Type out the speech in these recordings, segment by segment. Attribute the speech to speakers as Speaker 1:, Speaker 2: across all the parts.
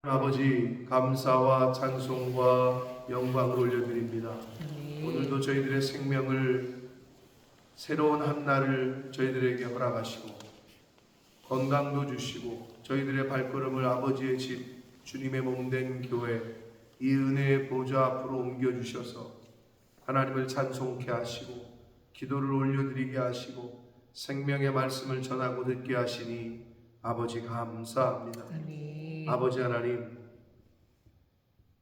Speaker 1: 아버지, 감사와 찬송과 영광을 올려드립니다. 오늘도 저희들의 생명을, 새로운 한 날을 저희들에게 허락하시고 건강도 주시고 저희들의 발걸음을 아버지의 집, 주님의 몸된 교회, 이 은혜의 보좌 앞으로 옮겨주셔서 하나님을 찬송케 하시고 기도를 올려드리게 하시고 생명의 말씀을 전하고 듣게 하시니 아버지 감사합니다. 아버지 하나님,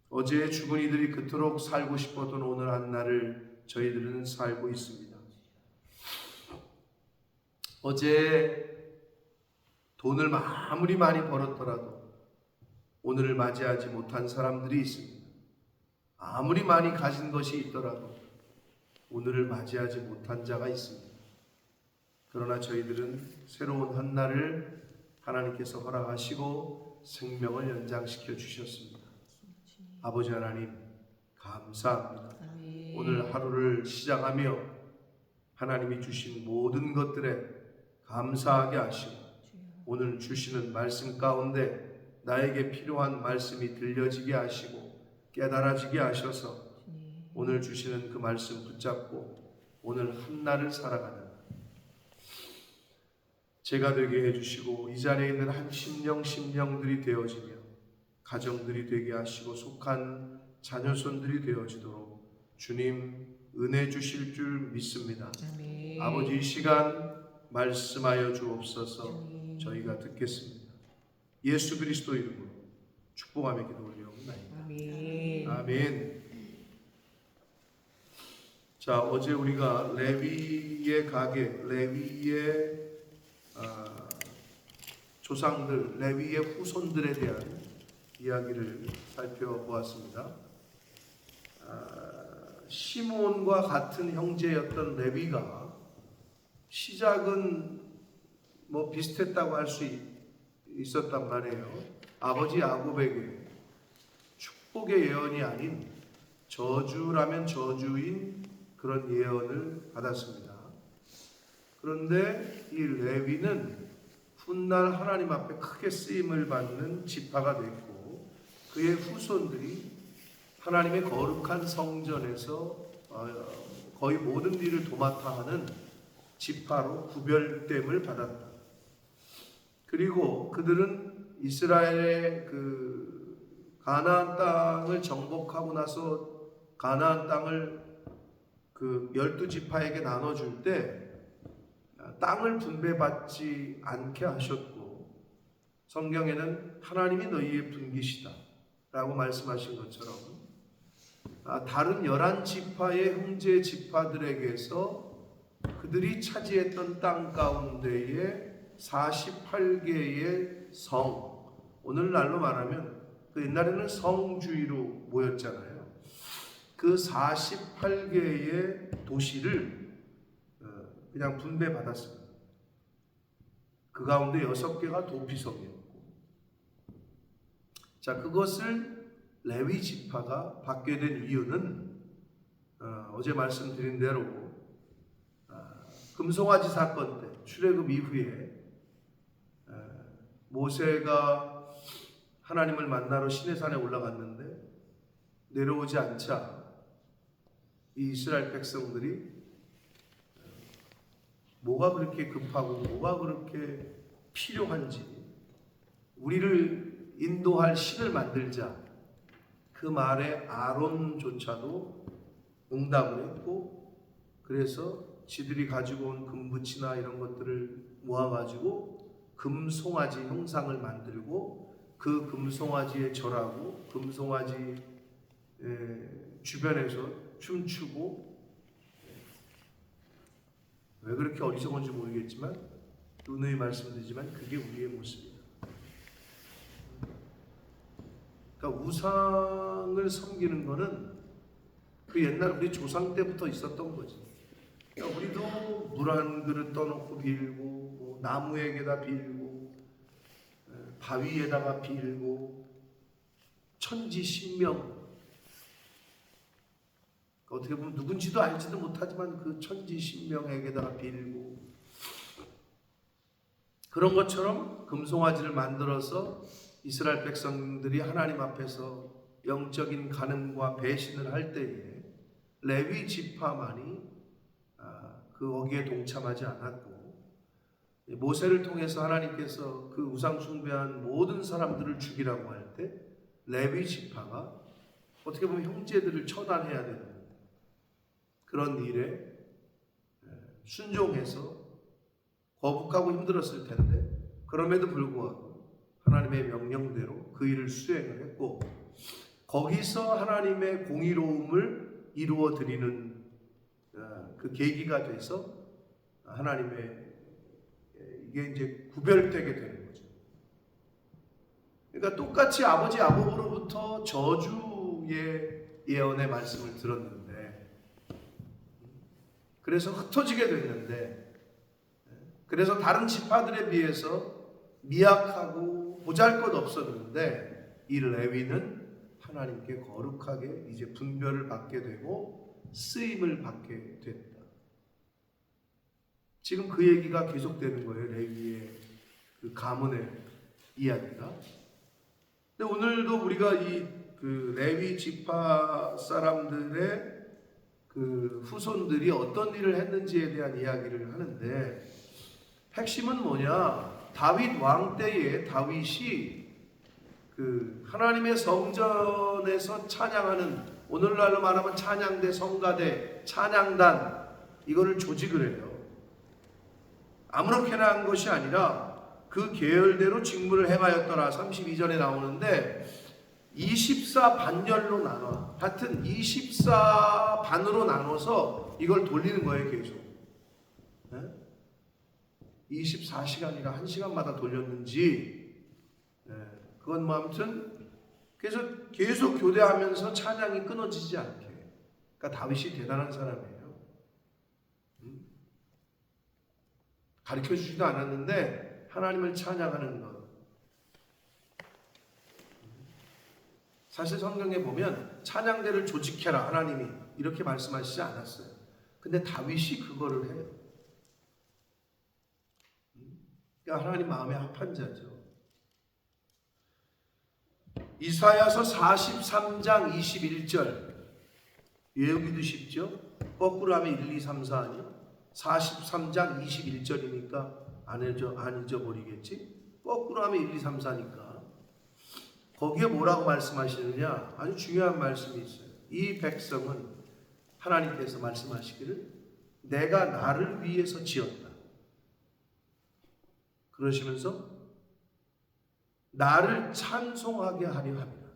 Speaker 1: 어제 죽은 이들이 그토록 살고 싶었던 오늘 한 날을 저희들은 살고 있습니다. 어제 돈을 아무리 많이 벌었더라도 오늘을 맞이하지 못한 사람들이 있습니다. 아무리 많이 가진 것이 있더라도 오늘을 맞이하지 못한 자가 있습니다. 그러나 저희들은 새로운 한 날을 하나님께서 허락하시고 생명을 연장시켜 주셨습니다. 아버지 하나님 감사합니다. 오늘 하루를 시작하며 하나님이 주신 모든 것들에 감사하게 하시고 오늘 주시는 말씀 가운데 나에게 필요한 말씀이 들려지게 하시고 깨달아지게 하셔서 오늘 주시는 그 말씀 붙잡고 오늘 한 날을 살아가는 제가 되게 해주시고 이 자리에 있는 한 심령들이 되어지며 가정들이 되게 하시고 속한 자녀손들이 되어지도록 주님 은혜 주실 줄 믿습니다. 아버지 이 시간 말씀하여 주옵소서. 저희가 듣겠습니다. 예수 그리스도 이름으로 축복하며 기도 올려옵나이다. 아멘. 자, 어제 우리가 레위의 가계, 레위의 조상들, 레위의 후손들에 대한 이야기를 살펴보았습니다. 시몬과 같은 형제였던 레위가 시작은 비슷했다고 할 수 있었단 말이에요. 아버지 야곱에게 축복의 예언이 아닌 저주라면 저주인 그런 예언을 받았습니다. 그런데 이 레위는 훗날 하나님 앞에 크게 쓰임을 받는 지파가 됐고 그의 후손들이 하나님의 거룩한 성전에서 거의 모든 일을 도맡아 하는 지파로 구별됨을 받았다. 그리고 그들은 이스라엘의 그 가나안 땅을 정복하고 나서 가나안 땅을 그 12지파에게 나눠줄 때 땅을 분배받지 않게 하셨고 성경에는 하나님이 너희의 분기시다 라고 말씀하신 것처럼 다른 11지파의 형제 지파들에게서 그들이 차지했던 땅 가운데에 48개의 성, 오늘날로 말하면 그 옛날에는 성주의로 모였잖아요. 그 48개의 도시를 그냥 분배받았습니다. 그 가운데 6개가 도피성이었고, 자, 그것을 레위 지파가 받게 된 이유는 어제 말씀드린 대로 금송아지 사건 때 출애굽 이후에 모세가 하나님을 만나러 시내산에 올라갔는데 내려오지 않자 이 이스라엘 백성들이 뭐가 그렇게 급하고 뭐가 그렇게 필요한지 우리를 인도할 신을 만들자, 그 말에 아론조차도 응답을 했고 그래서 지들이 가지고 온 금붙이나 이런 것들을 모아가지고 금송아지 형상을 만들고 그 금송아지에 절하고 금송아지 주변에서 춤추고, 왜 그렇게 어리석은지 모르겠지만 누누이 말씀드리지만 그게 우리의 모습입니다. 그러니까 우상을 섬기는 거는 그 옛날 우리 조상 때부터 있었던 거지. 그러니까 우리도 물 한 그릇 떠놓고 빌고 나무에게다 빌고 바위에다가 빌고 천지신명, 어떻게 보면 누군지도 알지도 못하지만 그 천지신명에게다가 빌고, 그런 것처럼 금송아지를 만들어서 이스라엘 백성들이 하나님 앞에서 영적인 간음과 배신을 할 때에 레위 지파만이 거기에 동참하지 않았고, 모세를 통해서 하나님께서 그 우상 숭배한 모든 사람들을 죽이라고 할 때 레위 지파가 어떻게 보면 형제들을 처단해야 되는 그런 일에 순종해서 거북하고 힘들었을 텐데, 그럼에도 불구하고 하나님의 명령대로 그 일을 수행을 했고, 거기서 하나님의 공의로움을 이루어 드리는 그 계기가 돼서 하나님의 이게 이제 구별되게 되는 거죠. 그러니까 똑같이 아버지 야곱으로부터 저주의 예언의 말씀을 들었는데, 그래서 흩어지게 됐는데, 그래서 다른 지파들에 비해서 미약하고 보잘것없었는데, 이 레위는 하나님께 거룩하게 이제 분별을 받게 되고 쓰임을 받게 됐다. 지금 그 얘기가 계속되는 거예요. 레위의 그 가문의 이야기가. 근데 오늘도 우리가 그 레위 지파 사람들의 그 후손들이 어떤 일을 했는지에 대한 이야기를 하는데, 핵심은 뭐냐? 다윗 왕 때에 다윗이 그 하나님의 성전에서 찬양하는, 오늘날로 말하면 찬양대, 성가대, 찬양단, 이거를 조직을 해요. 아무렇게나 한 것이 아니라 그 계열대로 직무를 행하였더라. 32절에 나오는데 24반열로 나눠, 하여튼 24반으로 나눠서 이걸 돌리는 거예요. 계속 24시간이나 1시간마다 돌렸는지, 그건 뭐 아무튼 계속 교대하면서 찬양이 끊어지지 않게. 그러니까 다윗이 대단한 사람이에요. 가르쳐주지도 않았는데 하나님을 찬양하는 것. 사실 성경에 보면 찬양대를 조직해라 하나님이 이렇게 말씀하시지 않았어요. 근데 다윗이 그거를 해요. 그러니까 하나님 마음에 합한 자죠. 이사야서 43장 21절 외우기도 쉽죠? 거꾸로 하면 1, 2, 3, 4 아니요? 43장 21절이니까 안 잊어버리겠지? 거꾸로 하면 1, 2, 3, 4니까. 거기에 뭐라고 말씀하시느냐? 아주 중요한 말씀이 있어요. 이 백성은 하나님께서 말씀하시기를 내가 나를 위해서 지었다. 그러시면서 나를 찬송하게 하려 합니다.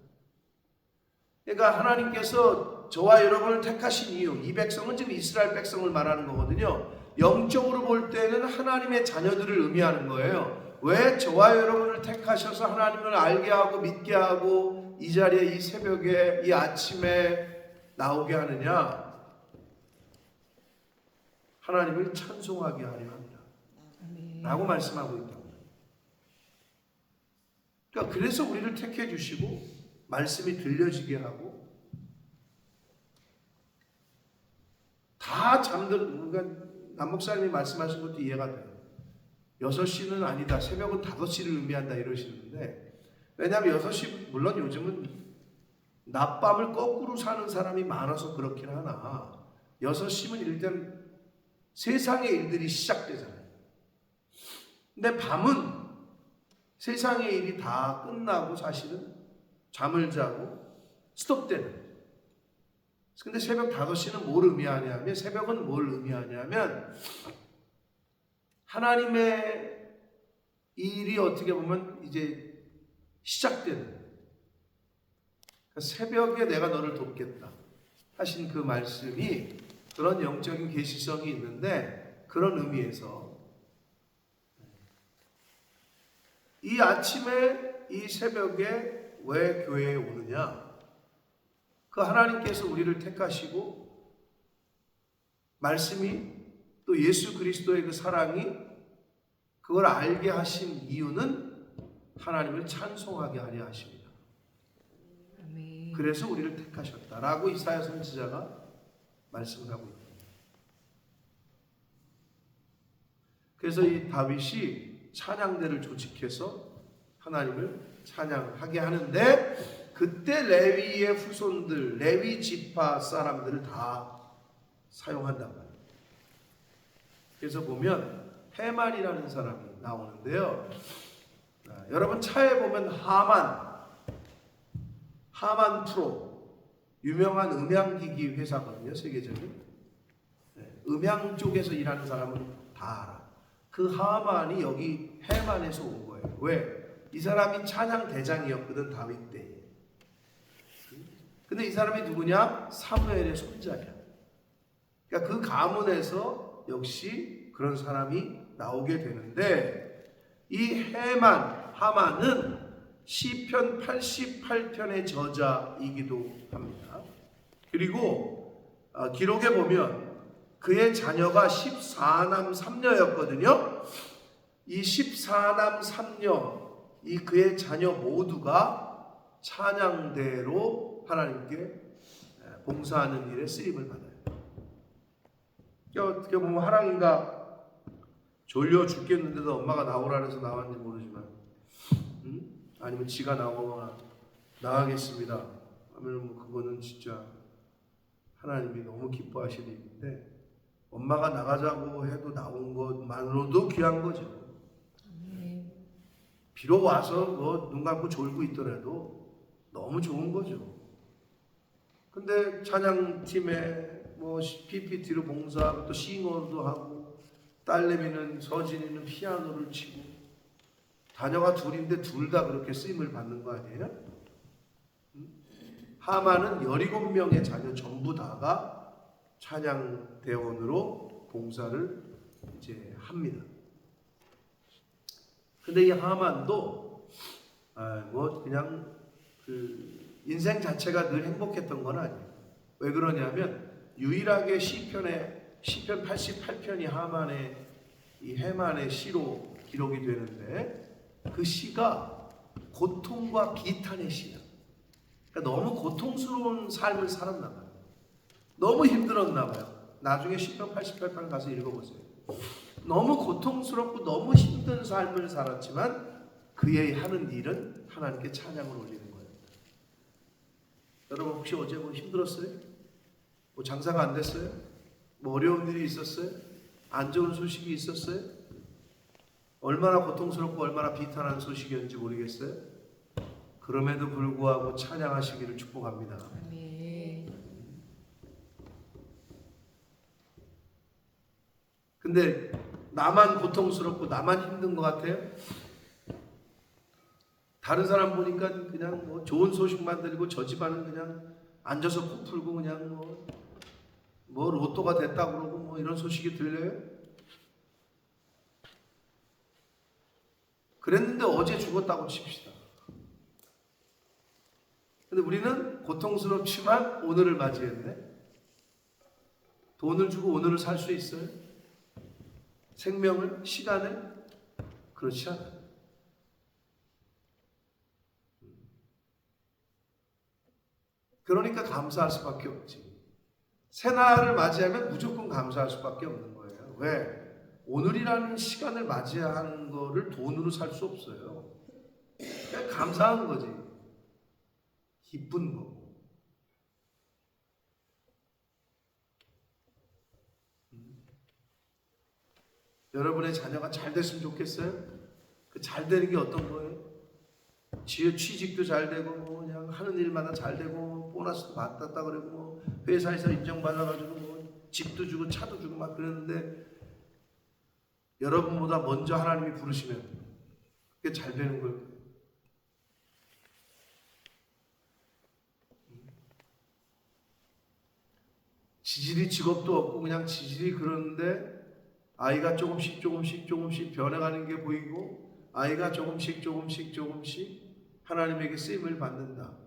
Speaker 1: 그러니까 하나님께서 저와 여러분을 택하신 이유, 이 백성은 지금 이스라엘 백성을 말하는 거거든요. 영적으로 볼 때는 하나님의 자녀들을 의미하는 거예요. 왜 저와 여러분을 택하셔서 하나님을 알게 하고 믿게 하고 이 자리에, 이 새벽에, 이 아침에 나오게 하느냐? 하나님을 찬송하게 하려 합니다. 라고 말씀하고 있다. 그러니까 그래서 우리를 택해 주시고 말씀이 들려지게 하고 다 그러니까 남목사님이 말씀하신 것도 이해가 돼요. 6시는 아니다, 새벽은 5시를 의미한다 이러시는데, 왜냐하면 6시, 물론 요즘은 낮밤을 거꾸로 사는 사람이 많아서 그렇긴 하나 6시면 일단 세상의 일들이 시작되잖아요. 근데 밤은 세상의 일이 다 끝나고 사실은 잠을 자고 스톱되는. 근데 새벽 5시는 뭘 의미하냐면, 새벽은 뭘 의미하냐면 하나님의 일이 어떻게 보면 이제 시작되는. 그러니까 새벽에 내가 너를 돕겠다 하신 그 말씀이 그런 영적인 계시성이 있는데, 그런 의미에서 이 아침에, 이 새벽에 왜 교회에 오느냐? 그 하나님께서 우리를 택하시고 말씀이 또 예수 그리스도의 그 사랑이 그걸 알게 하신 이유는 하나님을 찬송하게 하려 하십니다. 그래서 우리를 택하셨다라고 이사야 선지자가 말씀을 하고 있습니다. 그래서 이 다윗이 찬양대를 조직해서 하나님을 찬양하게 하는데, 그때 레위의 후손들, 레위 지파 사람들을 다 사용한단 말이에요. 그래서 보면 헤만이라는 사람이 나오는데요. 여러분 차에 보면 하만 프로, 유명한 음향기기 회사거든요. 세계적인. 음향 쪽에서 일하는 사람은 다 알아. 그 하만이 여기 헤만에서 온 거예요. 왜? 이 사람이 찬양 대장이었거든, 다윗 때에. 근데 이 사람이 누구냐? 사무엘의 손자야. 그러니까 그 가문에서 역시 그런 사람이 나오게 되는데, 이 하만은 시편 88편의 저자이기도 합니다. 그리고 기록에 보면 그의 자녀가 14남 3녀였거든요. 이 14남 3녀, 이 그의 자녀 모두가 찬양대로 하나님께 봉사하는 일에 쓰임을 받아요. 어떻게 보면 하랑이가 졸려 죽겠는데도 엄마가 나오라 해서 나왔는지 모르지만, 아니면 지가 나가겠습니다 하면 뭐 그거는 진짜 하나님이 너무 기뻐하시는 일인데, 엄마가 나가자고 해도 나온 것만으로도 귀한 거죠. 비록 와서 뭐 눈 감고 졸고 있더라도 너무 좋은 거죠. 근데 찬양팀에 뭐 PPT로 봉사하고 또 싱어도 하고, 딸내미는 서진이는 피아노를 치고, 자녀가 둘인데 둘 다 그렇게 쓰임을 받는 거 아니에요? 하만은 17명의 자녀 전부 다가 찬양대원으로 봉사를 이제 합니다. 근데 이 하만도 뭐 그냥 그 인생 자체가 늘 행복했던 건 아니에요. 왜 그러냐면 유일하게 시편 88편이 하만의 이 해만의 시로 기록이 되는데, 그 시가 고통과 비탄의 시야. 그러니까 너무 고통스러운 삶을 살았나 봐요. 너무 힘들었나 봐요. 나중에 시편 88편 가서 읽어보세요. 너무 고통스럽고 너무 힘든 삶을 살았지만 그의 하는 일은 하나님께 찬양을 올리는 거예요. 여러분 혹시 어제 뭐 힘들었어요? 뭐 장사가 안 됐어요? 뭐 어려운 일이 있었어요? 안 좋은 소식이 있었어요? 얼마나 고통스럽고 얼마나 비탄한 소식이었는지 모르겠어요? 그럼에도 불구하고 찬양하시기를 축복합니다. 근데 나만 고통스럽고 나만 힘든 것 같아요? 다른 사람 보니까 그냥 뭐 좋은 소식만 들리고 저 집안은 그냥 앉아서 코 풀고 그냥 뭐 로또가 됐다 그러고 뭐 이런 소식이 들려요? 그랬는데 어제 죽었다고 칩시다. 근데 우리는 고통스럽지만 오늘을 맞이했네. 돈을 주고 오늘을 살 수 있어요? 생명을, 시간을? 그렇지 않아요. 그러니까 감사할 수밖에 없지. 새날을 맞이하면 무조건 감사할 수밖에 없는 거예요. 왜? 오늘이라는 시간을 맞이하는 거를 돈으로 살 수 없어요. 그냥 감사한 거지. 기쁜 거. 여러분의 자녀가 잘 됐으면 좋겠어요? 그 잘 되는 게 어떤 거예요? 취직도 잘 되고 뭐 그냥 하는 일마다 잘 되고 뭐 보너스도 받았다 그러고 뭐 회사에서 인정받아가지고 뭐 집도 주고 차도 주고 막 그러는데, 여러분보다 먼저 하나님이 부르시면 그게 잘 되는 거예요. 지질이 직업도 없고 그냥 지질이 그러는데 아이가 조금씩 변해가는 게 보이고, 아이가 조금씩 하나님에게 쓰임을 받는다.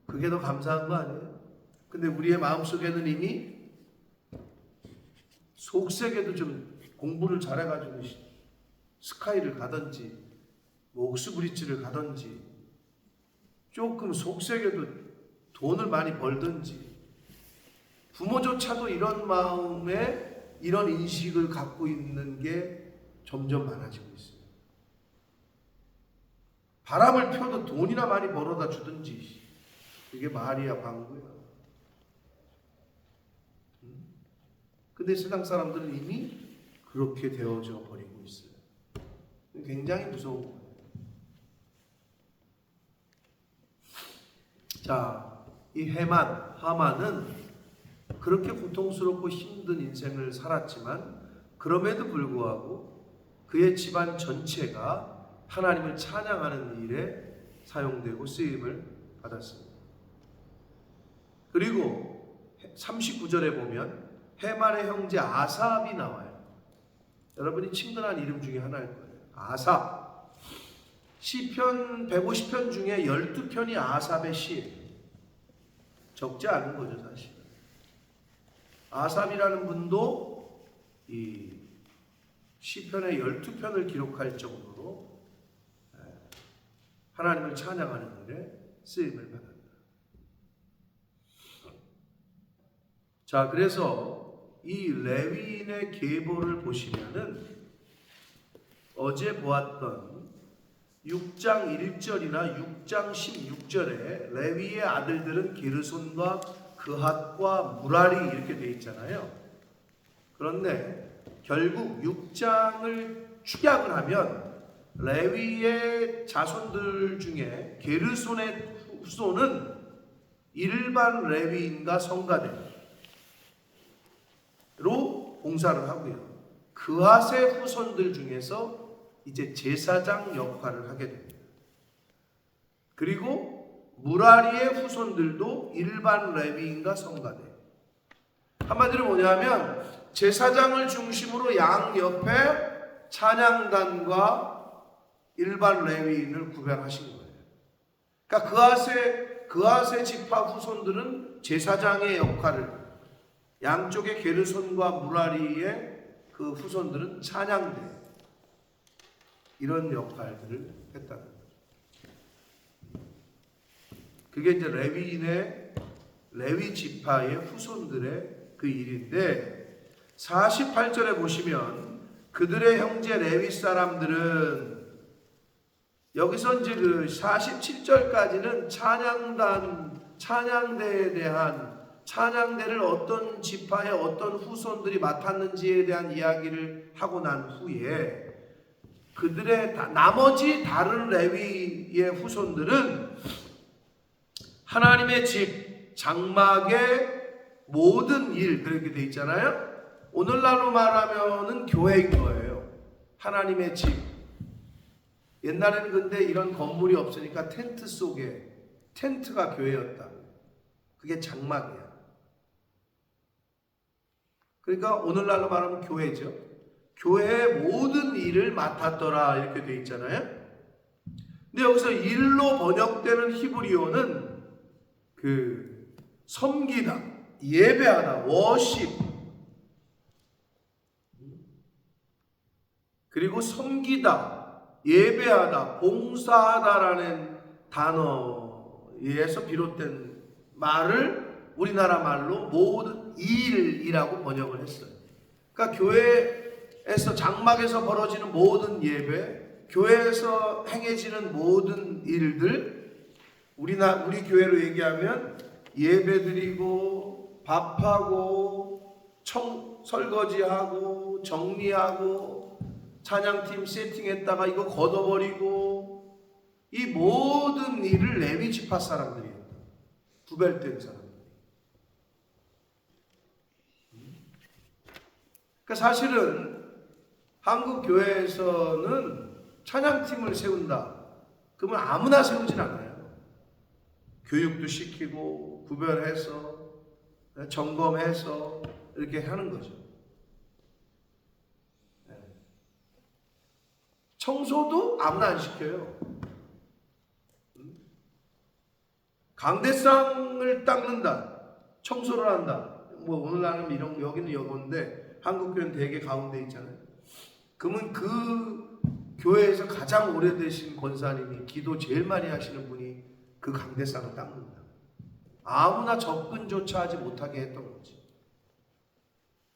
Speaker 1: 그게 더 감사한 거 아니에요? 근데 우리의 마음속에는 이미 속세계도 좀 공부를 잘해가지고 스카이를 가든지 뭐 옥스브리츠를 가든지 조금 속세계도 돈을 많이 벌든지, 부모조차도 이런 마음에 이런 인식을 갖고 있는 게 점점 많아지고 있어요. 바람을 펴도 돈이나 많이 벌어다 주든지 이게 말이야 방구야. 근데 세상 사람들은 이미 그렇게 되어져 버리고 있어요. 굉장히 무서운 거예요. 자, 이 하만은 그렇게 고통스럽고 힘든 인생을 살았지만 그럼에도 불구하고 그의 집안 전체가 하나님을 찬양하는 일에 사용되고 쓰임을 받았습니다. 그리고 39절에 보면 해만의 형제 아삽이 나와요. 여러분이 친근한 이름 중에 하나일 거예요. 아삽. 시편 150편 중에 12편이 아삽의 시예요. 적지 않은 거죠, 사실. 아삽이라는 분도 이 시편의 12편을 기록할 정도로 하나님을 찬양하는 일에 쓰임을 받았다. 자, 그래서 이 레위인의 계보를 보시면은 어제 보았던 6장 1절이나 6장 16절에 레위의 아들들은 게르손과 그핫과 무라리 이렇게 돼 있잖아요. 그런데 결국 6장을 축약을 하면 레위의 자손들 중에 게르손의 후손은 일반 레위인과 성가대로 봉사를 하고요. 그핫의 후손들 중에서 이제 제사장 역할을 하게 됩니다. 그리고 무라리의 후손들도 일반 레위인과 성가대. 한마디로 뭐냐면 제사장을 중심으로 양옆에 찬양단과 일반 레위인을 구별하신 거예요. 그러니까 그핫의 지파 후손들은 제사장의 역할을, 양쪽의 게르손과 무라리의 그 후손들은 찬양대, 이런 역할들을 했다는 거죠. 그게 이제 레위 지파의 후손들의 그 일인데, 48절에 보시면 그들의 형제 레위 사람들은, 여기서 이제 그 47절까지는 찬양대에 대한, 찬양대를 어떤 지파의 어떤 후손들이 맡았는지에 대한 이야기를 하고 난 후에 그들의 나머지 다른 레위의 후손들은 하나님의 집 장막의 모든 일, 그렇게 돼 있잖아요. 오늘날로 말하면은 교회인 거예요. 하나님의 집. 옛날에는 근데 이런 건물이 없으니까 텐트 속에, 텐트가 교회였다. 그게 장막이야. 그러니까 오늘날로 말하면 교회죠. 교회의 모든 일을 맡았더라, 이렇게 돼 있잖아요. 근데 여기서 일로 번역되는 히브리어는 그 섬기다, 예배하다, 워십, 그리고 섬기다, 예배하다, 봉사하다라는 단어에서 비롯된 말을 우리나라 말로 모든 일이라고 번역을 했어요. 그러니까 교회에서 장막에서 벌어지는 모든 예배, 교회에서 행해지는 모든 일들, 우리 교회로 얘기하면 예배드리고 밥하고 설거지하고 정리하고 찬양팀 세팅했다가 이거 걷어버리고, 이 모든 일을 레위 지파 사람들이에요. 구별된 사람들. 그러니까 사실은 한국 교회에서는 찬양팀을 세운다 그러면 아무나 세우진 않아요. 교육도 시키고 구별해서 점검해서 이렇게 하는 거죠. 청소도 아무나 안 시켜요. 강대상을 닦는다, 청소를 한다. 뭐 오늘날은 이런, 여기는 여건데 한국 교회는 대개 가운데 있잖아요. 그러면 그 교회에서 가장 오래되신 권사님이, 기도 제일 많이 하시는 분이 그 강대상을 닦는다. 아무나 접근조차 하지 못하게 했던 거지.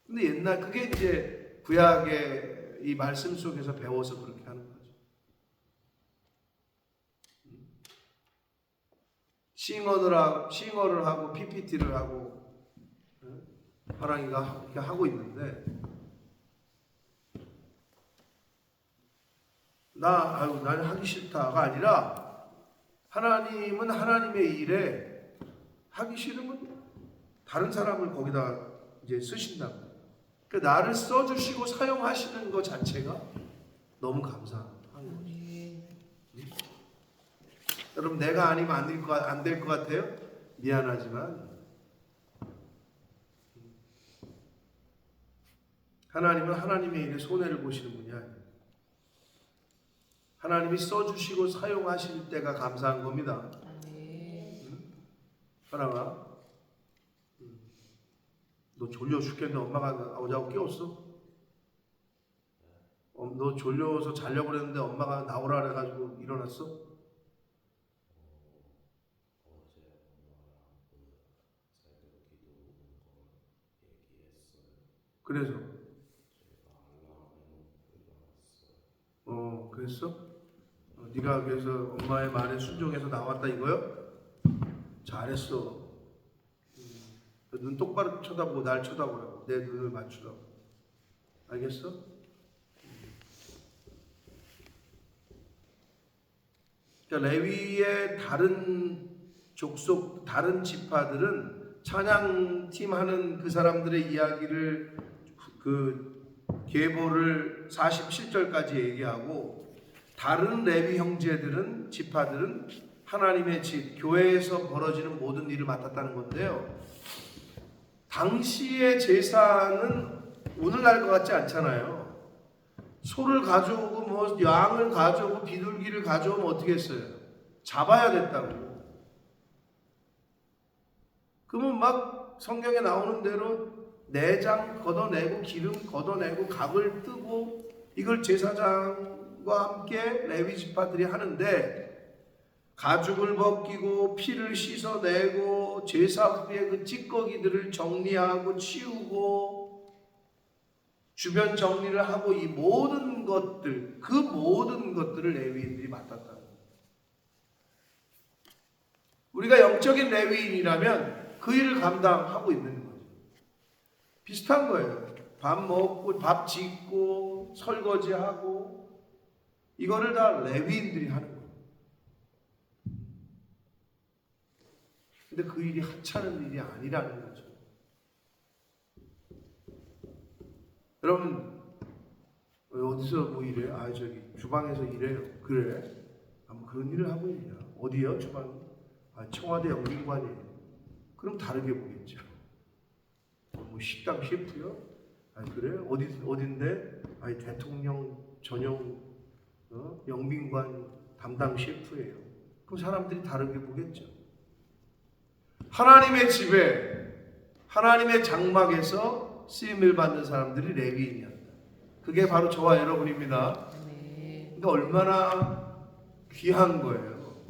Speaker 1: 근데 옛날 그게 이제 구약의 이 말씀 속에서 배워서 그렇게 하는 거죠. 싱어를 하고 PPT를 하고 하랑이가 하고 있는데 나는 하기 싫다가 아니라 하나님은 하나님의 일에 하기 싫으면 다른 사람을 거기다 이제 쓰신다고. 그러니까 나를 써주시고 사용하시는 것 자체가 너무 감사한 거죠. 여러분, 내가 아니면 안 될 것 같아요? 미안하지만 하나님은 하나님의 일에 손해를 보시는 분이 아니에요. 하나님이 써주시고 사용하실 때가 감사한 겁니다. 하나가 너 졸려 죽겠는데 엄마가 나오자고 깨웠어? 너 졸려서 자려고 그랬는데 엄마가 나오라 그래가지고 일어났어? 그래서 그랬어? 네가 그래서 엄마의 말에 순종해서 나왔다 이거요? 잘했어. 눈 똑바로 쳐다보고 날 쳐다보라고. 내 눈을 맞추라고. 알겠어? 그러니까 레위의 다른 족속, 다른 지파들은 찬양팀 하는 그 사람들의 이야기를 계보를 47절까지 얘기하고, 다른 레위 형제들은, 지파들은 하나님의 집, 교회에서 벌어지는 모든 일을 맡았다는 건데요. 당시의 제사는 오늘날 것 같지 않잖아요. 소를 가져오고 양을 가져오고 비둘기를 가져오면 어떻게 했어요? 잡아야 됐다고. 그러면 막 성경에 나오는 대로 내장 걷어내고 기름 걷어내고 각을 뜨고, 이걸 제사장과 함께 레위 지파들이 하는데, 가죽을 벗기고 피를 씻어내고 제사 후에 그 찌꺼기들을 정리하고 치우고 주변 정리를 하고, 이 모든 것들, 그 모든 것들을 레위인들이 맡았다는 거예요. 우리가 영적인 레위인이라면 그 일을 감당하고 있는 거죠. 비슷한 거예요. 밥 먹고 밥 짓고 설거지하고, 이거를 다 레위인들이 하는 거예요. 근데 그 일이 하찮은 일이 아니라는 거죠. 여러분, 어디서 뭐 일해? 저기 주방에서 일해요. 그래? 뭐 그런 일을 하고 있냐? 어디요? 주방? 청와대 영빈관이에요. 그럼 다르게 보겠죠. 뭐 식당 셰프요? 그래? 어딘데? 대통령 전용 영빈관 담당 셰프예요. 그럼 사람들이 다르게 보겠죠. 하나님의 집에, 하나님의 장막에서 쓰임을 받는 사람들이 레위인이었다. 그게 바로 저와 여러분입니다. 그러니까 얼마나 귀한 거예요.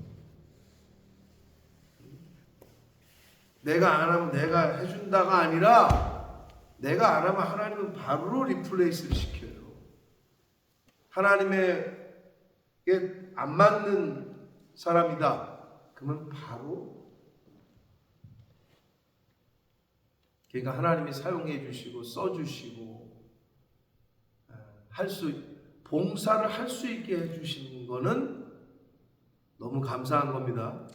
Speaker 1: 내가 안 하면 내가 해준다가 아니라, 내가 안 하면 하나님은 바로 리플레이스를 시켜요. 하나님에게 안 맞는 사람이다. 그러면 바로, 그러니까 하나님이 사용해 주시고 써주시고 봉사를 할 수 있게 해주시는 거는 너무 감사한 겁니다.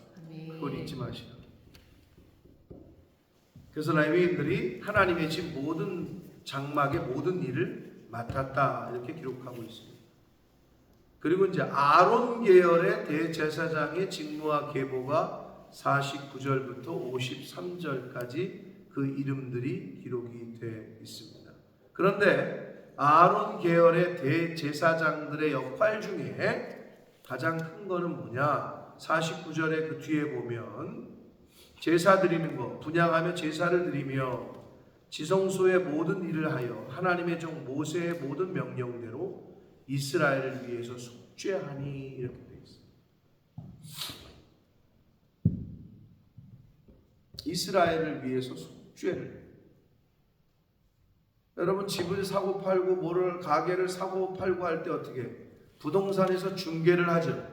Speaker 1: 그걸 잊지 마시고. 그래서 레위인들이 하나님의 집 모든 장막의 모든 일을 맡았다, 이렇게 기록하고 있습니다. 그리고 이제 아론 계열의 대제사장의 직무와 계보가 49절부터 53절까지 그 이름들이 기록이 되어 있습니다. 그런데 아론 계열의 대제사장들의 역할 중에 가장 큰 거는 뭐냐? 49절의 그 뒤에 보면 제사 드리는 것, 분향하며 제사를 드리며 지성소의 모든 일을 하여 하나님의 종 모세의 모든 명령대로 이스라엘을 위해서 속죄하니, 이렇게 되어 있습니다. 이스라엘을 위해서 속죄를. 여러분 집을 사고 팔고 뭐를 가게를 사고 팔고 할 때 어떻게 부동산에서 중개를 하죠.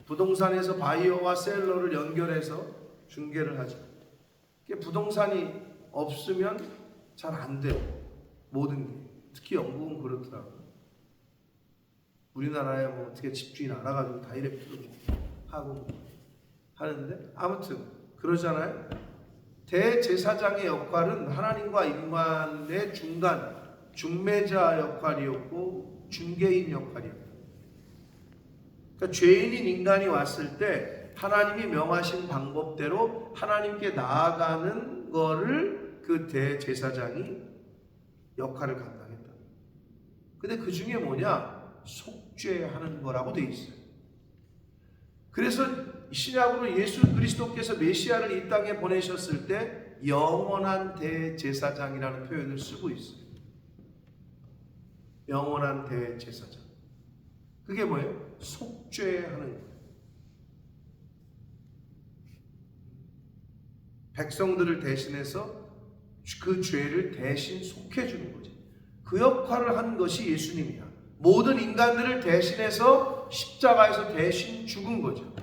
Speaker 1: 부동산에서 바이어와 셀러를 연결해서 중개를 하죠. 부동산이 없으면 잘 안 돼요. 모든 게. 특히 영국은 그렇더라고요. 우리나라에 뭐 어떻게 집주인 알아가지고 다이렉트로 하고 하는데 아무튼 그러잖아요. 대제사장의 역할은 하나님과 인간의 중매자 역할이었고 중개인 역할이었고, 그러니까 죄인인 인간이 왔을 때 하나님이 명하신 방법대로 하나님께 나아가는 거를 그 대제사장이 역할을 감당했다. 근데 그 중에 뭐냐? 속죄하는 거라고 돼 있어요. 그래서 신약으로 예수 그리스도께서 메시아를 이 땅에 보내셨을 때 영원한 대제사장이라는 표현을 쓰고 있어요. 영원한 대제사장. 그게 뭐예요? 속죄하는 거예요. 백성들을 대신해서 그 죄를 대신 속해주는 거지. 그 역할을 한 것이 예수님이야. 모든 인간들을 대신해서 십자가에서 대신 죽은 거죠.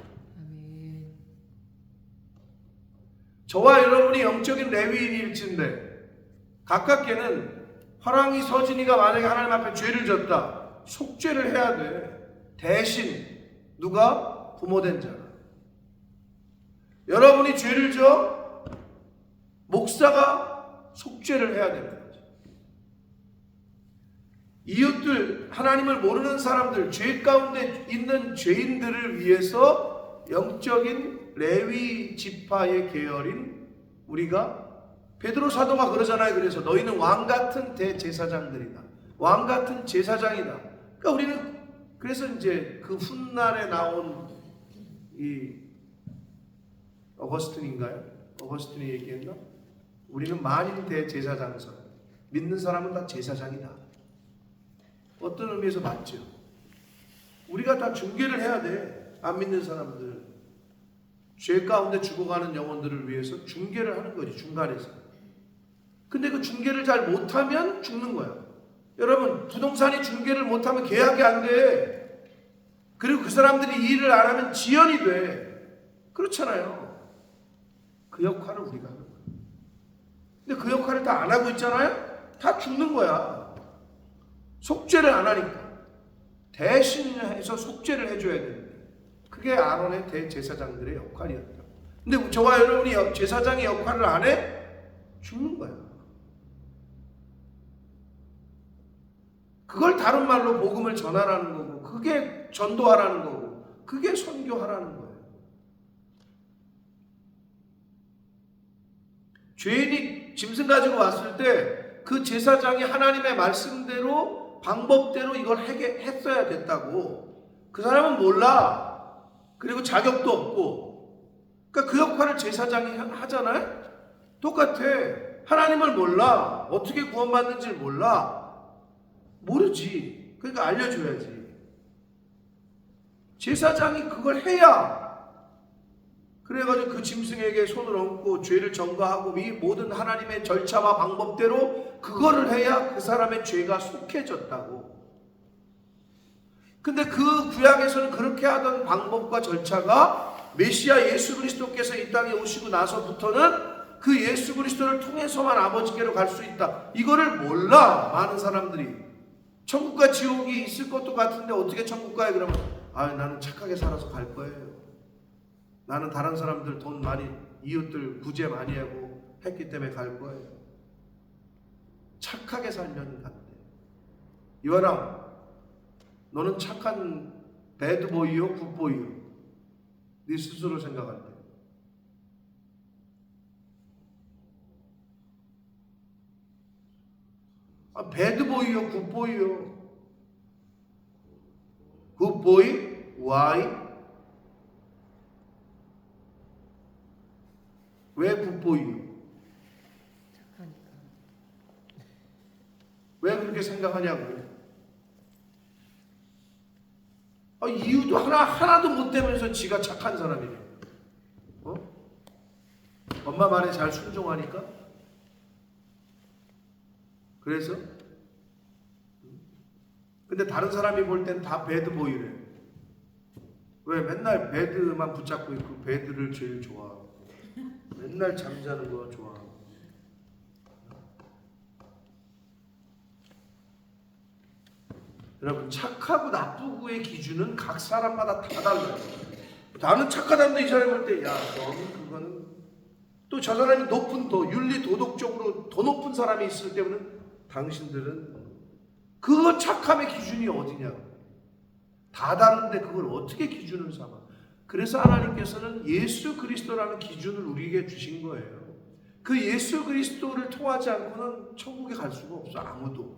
Speaker 1: 저와 여러분이 영적인 레위인일진데 가깝게는 화랑이 서진이가 만약에 하나님 앞에 죄를 졌다. 속죄를 해야 돼. 대신 누가? 부모된 자가. 여러분이 죄를 져 목사가 속죄를 해야 되는 거죠. 이웃들, 하나님을 모르는 사람들, 죄 가운데 있는 죄인들을 위해서 영적인 레위 지파의 계열인 우리가, 베드로 사도가 그러잖아요. 그래서 너희는 왕같은 대제사장들이다. 왕같은 제사장이다. 그러니까 우리는 그래서 이제 그 훗날에 나온 이 어거스틴인가요? 어거스틴이 얘기했나? 우리는 만인 대제사장설. 믿는 사람은 다 제사장이다. 어떤 의미에서 맞죠? 우리가 다 중개를 해야 돼. 안 믿는 사람들, 죄 가운데 죽어가는 영혼들을 위해서 중개를 하는 거지, 중간에서. 근데 그 중개를 잘 못하면 죽는 거야. 여러분, 부동산이 중개를 못하면 계약이 안 돼. 그리고 그 사람들이 이 일을 안 하면 지연이 돼. 그렇잖아요. 그 역할을 우리가 하는 거야. 근데 그 역할을 다 안 하고 있잖아요. 다 죽는 거야. 속죄를 안 하니까. 대신해서 속죄를 해줘야 되는데, 그게 아론의 대제사장들의 역할이었다. 근데 저와 여러분이 제사장의 역할을 안 해? 죽는 거야. 그걸 다른 말로 복음을 전하라는 거고, 그게 전도하라는 거고, 그게 선교하라는 거예요. 죄인이 짐승 가지고 왔을 때 그 제사장이 하나님의 말씀대로 방법대로 이걸 했어야 됐다고. 그 사람은 몰라. 그리고 자격도 없고. 그러니까 그 역할을 제사장이 하잖아요. 똑같아. 하나님을 몰라. 어떻게 구원받는지를 몰라. 모르지. 그러니까 알려줘야지. 제사장이 그걸 해야, 그래가지고 그 짐승에게 손을 얹고 죄를 전가하고 이 모든 하나님의 절차와 방법대로 그거를 해야 그 사람의 죄가 속해졌다고. 근데 그 구약에서는 그렇게 하던 방법과 절차가 메시아 예수 그리스도께서 이 땅에 오시고 나서부터는 그 예수 그리스도를 통해서만 아버지께로 갈 수 있다. 이거를 몰라, 많은 사람들이. 천국과 지옥이 있을 것도 같은데 어떻게 천국 가요? 그러면 나는 착하게 살아서 갈 거예요. 나는 다른 사람들 돈 많이, 이웃들 구제 많이 하고 했기 때문에 갈 거예요. 착하게 살면 간대. 이와랑, 너는 착한 배드보이요, 굿보이요? 네 스스로 생각할 때. 배드보이요, 굿보이요? 굿보이? Why? 왜 굿보이요?
Speaker 2: 착하니까.
Speaker 1: 왜 그렇게 생각하냐고요? 이유도 하나도 못 되면서 지가 착한 사람이래. 엄마 말에 잘 순종하니까? 그래서 근데 다른 사람이 볼 땐 다 배드보이래. 왜? 맨날 배드만 붙잡고 있고 배드를 제일 좋아하고 맨날 잠자는 거 좋아하고. 여러분, 착하고 나쁘고의 기준은 각 사람마다 다 달라요. 나는 착하다는데 이 사람이 볼 때 야, 너는 그거는 또 저 사람이 높은 더 윤리 도덕적으로 더 높은 사람이 있을 때는 당신들은 그 착함의 기준이 어디냐? 다 다른데 그걸 어떻게 기준을 삼아? 그래서 하나님께서는 예수 그리스도라는 기준을 우리에게 주신 거예요. 그 예수 그리스도를 통하지 않고는 천국에 갈 수가 없어, 아무도.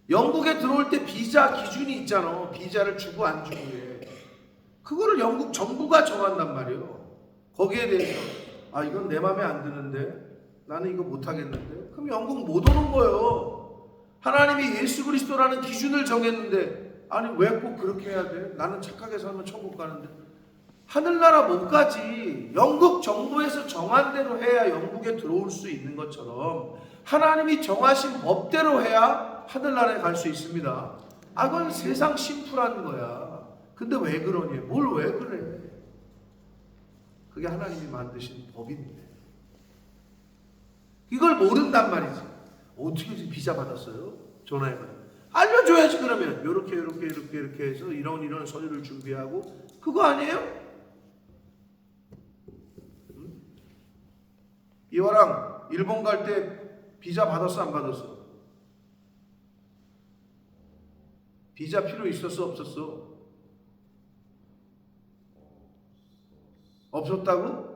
Speaker 1: 영국에 들어올 때 비자 기준이 있잖아. 비자를 주고 안 주고에. 그거를 영국 정부가 정한단 말이에요. 거기에 대해서 이건 내 마음에 안 드는데 나는 이거 못 하겠는데 그럼 영국 못 오는 거예요. 하나님이 예수 그리스도라는 기준을 정했는데 아니 왜 꼭 그렇게 해야 돼? 나는 착하게 살면 천국 가는데 하늘나라 못 가지. 영국 정부에서 정한 대로 해야 영국에 들어올 수 있는 것처럼 하나님이 정하신 법대로 해야 하늘나라에 갈 수 있습니다. 그건 세상 심플한 거야. 근데 왜 그러니? 뭘 왜 그래? 그게 하나님이 만드신 법인데 이걸 모른단 말이지. 어떻게 비자 받았어요? 전화해가지고 알려줘야지. 그러면 이렇게 해서 이런 서류를 준비하고 그거 아니에요? 이화랑 일본 갈 때 비자 받았어 안 받았어? 비자 필요 있었어 없었어? 없었다고?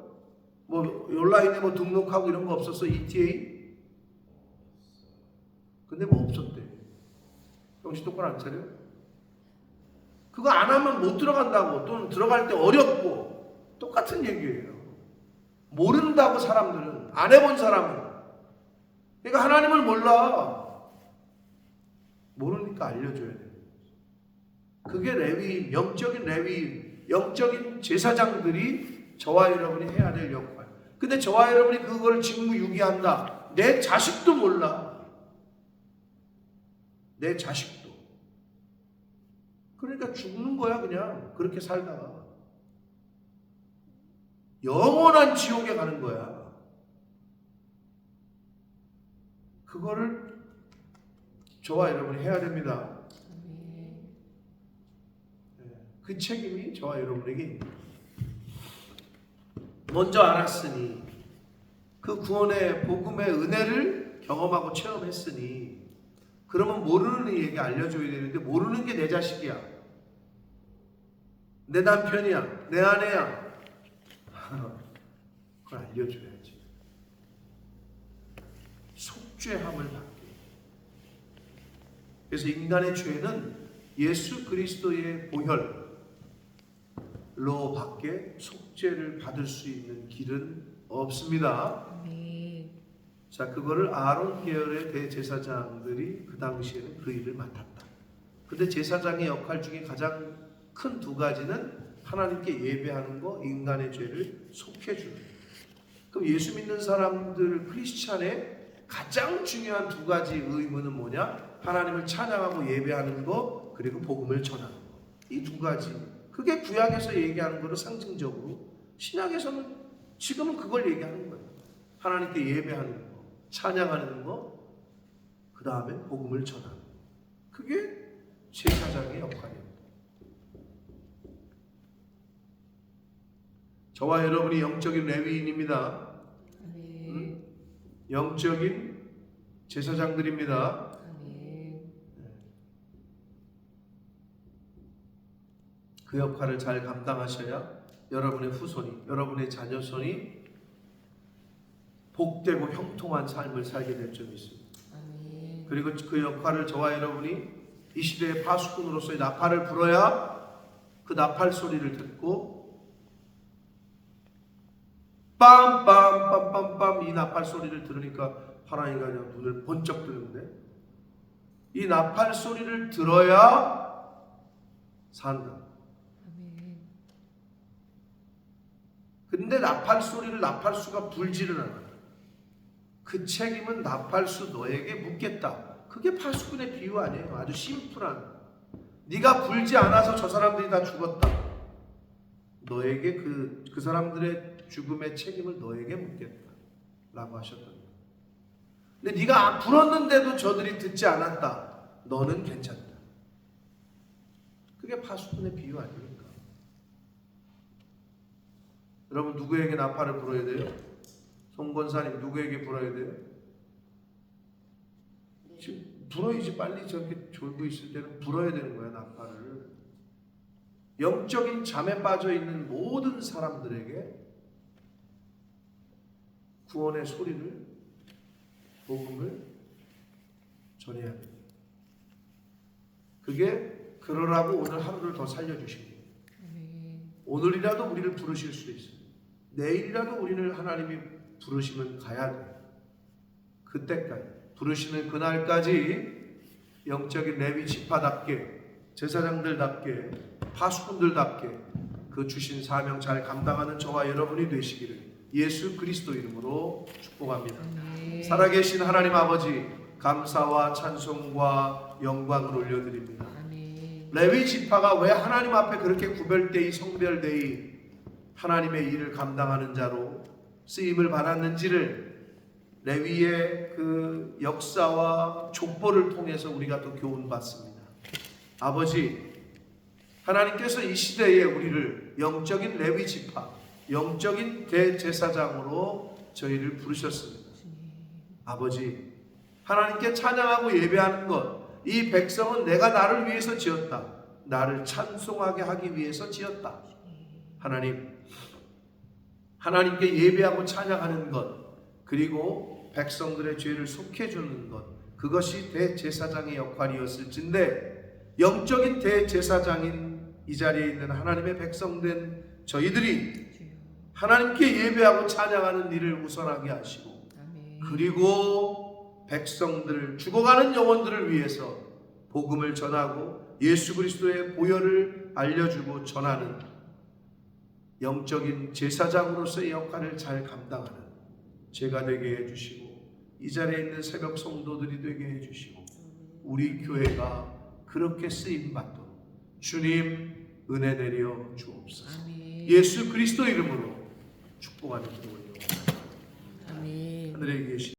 Speaker 1: 뭐 온라인에 뭐 등록하고 이런 거 없었어? ETA? 근데 뭐 없었대. 정신 똑바로 안 차려? 그거 안 하면 못 들어간다고, 또는 들어갈 때 어렵고 똑같은 얘기예요. 모른다고 사람들은, 안 해본 사람은. 그러니까 하나님을 몰라. 모르니까 알려줘야 돼. 그게 레위인, 영적인 레위인, 영적인 제사장들이 저와 여러분이 해야 될 역할. 근데 저와 여러분이 그걸 직무유기한다. 내 자식도 몰라. 내 자식도. 그러니까 죽는 거야 그냥. 그렇게 살다가. 영원한 지옥에 가는 거야. 그거를 저와 여러분이 해야 됩니다. 그 책임이 저와 여러분에게 있습니다. 먼저 알았으니 그 구원의 복음의 은혜를 경험하고 체험했으니 그러면 모르는 이에게 알려줘야 되는데 모르는 게 내 자식이야. 내 남편이야. 내 아내야. 그걸 알려줘야지. 속죄함을 받게. 그래서 인간의 죄는 예수 그리스도의 보혈로 밖에 속죄를 받을 수 있는 길은 없습니다. 자, 그거를 아론 계열의 대제사장들이 그 당시에는 그 일을 맡았다. 근데 제사장의 역할 중에 가장 큰 두 가지는 하나님께 예배하는 거, 인간의 죄를 속해주는 거. 그럼 예수 믿는 사람들 크리스찬의 가장 중요한 두 가지 의무는 뭐냐? 하나님을 찬양하고 예배하는 거, 그리고 복음을 전하는 거. 이 두 가지. 그게 구약에서 얘기하는 거로 상징적으로, 신약에서는 지금은 그걸 얘기하는 거예요. 하나님께 예배하는 거, 찬양하는 거, 그 다음에 복음을 전하는 거. 그게 제사장의 역할입니다. 저와 여러분이 영적인 레위인입니다. 영적인 제사장들입니다. 그 역할을 잘 감당하셔야 여러분의 후손이, 여러분의 자녀손이 복되고 형통한 삶을 살게 될 줄 믿습니다. 그리고 그 역할을 저와 여러분이 이 시대의 파수꾼으로서의 나팔을 불어야 그 나팔 소리를 듣고 빰빰빰빰빰 이 나팔 소리를 들으니까 하나님가 그냥 눈을 번쩍 뜨는데 이 나팔 소리를 들어야 산다. 근데 나팔 소리를 나팔수가 불지를 않아요. 그 책임은 나팔수 너에게 묻겠다. 그게 파수꾼의 비유 아니에요. 아주 심플한. 네가 불지 않아서 저 사람들이 다 죽었다. 너에게 그 사람들의 죽음의 책임을 너에게 묻겠다 라고 하셨던 거예요. 근데 네가 불었는데도 저들이 듣지 않았다. 너는 괜찮다. 그게 파수꾼의 비유 아닙니까? 여러분 누구에게 나팔을 불어야 돼요? 송 권사님 누구에게 불어야 돼요? 지금 불어야지. 빨리 저렇게 졸고 있을 때는 불어야 되는 거야 나팔을. 영적인 잠에 빠져 있는 모든 사람들에게 구원의 소리를, 복음을 전해야 됩니다. 그게 그러라고 오늘 하루를 더 살려주신 거예요. 오늘이라도 우리를 부르실 수 있어요. 내일이라도 우리를 하나님이 부르시면 가야 돼요. 그때까지, 부르시는 그날까지 영적인 레위 지파답게, 제사장들답게, 파수꾼들답게 그 주신 사명 잘 감당하는 저와 여러분이 되시기를 예수 그리스도 이름으로 축복합니다. 살아계신 하나님 아버지, 감사와 찬송과 영광을 올려드립니다. 레위 지파가 왜 하나님 앞에 그렇게 구별되이 성별되이 하나님의 일을 감당하는 자로 쓰임을 받았는지를 레위의 그 역사와 족보를 통해서 우리가 또 교훈받습니다. 아버지, 하나님께서 이 시대에 우리를 영적인 레위 지파, 영적인 대제사장으로 저희를 부르셨습니다. 아버지, 하나님께 찬양하고 예배하는 것, 이 백성은 내가 나를 위해서 지었다. 나를 찬송하게 하기 위해서 지었다. 하나님, 하나님께 예배하고 찬양하는 것, 그리고 백성들의 죄를 속해주는 것, 그것이 대제사장의 역할이었을진데 영적인 대제사장인 이 자리에 있는 하나님의 백성된 저희들이 하나님께 예배하고 찬양하는 일을 우선하게 하시고, 그리고 백성들, 죽어가는 영혼들을 위해서 복음을 전하고 예수 그리스도의 보혈을 알려주고 전하는 영적인 제사장으로서의 역할을 잘 감당하는 제가 되게 해주시고, 이 자리에 있는 새벽 성도들이 되게 해주시고, 우리 교회가 그렇게 쓰임받도록 주님 은혜 내려 주옵소서. 예수 그리스도 이름으로 축복하는 기도를 하늘에 계신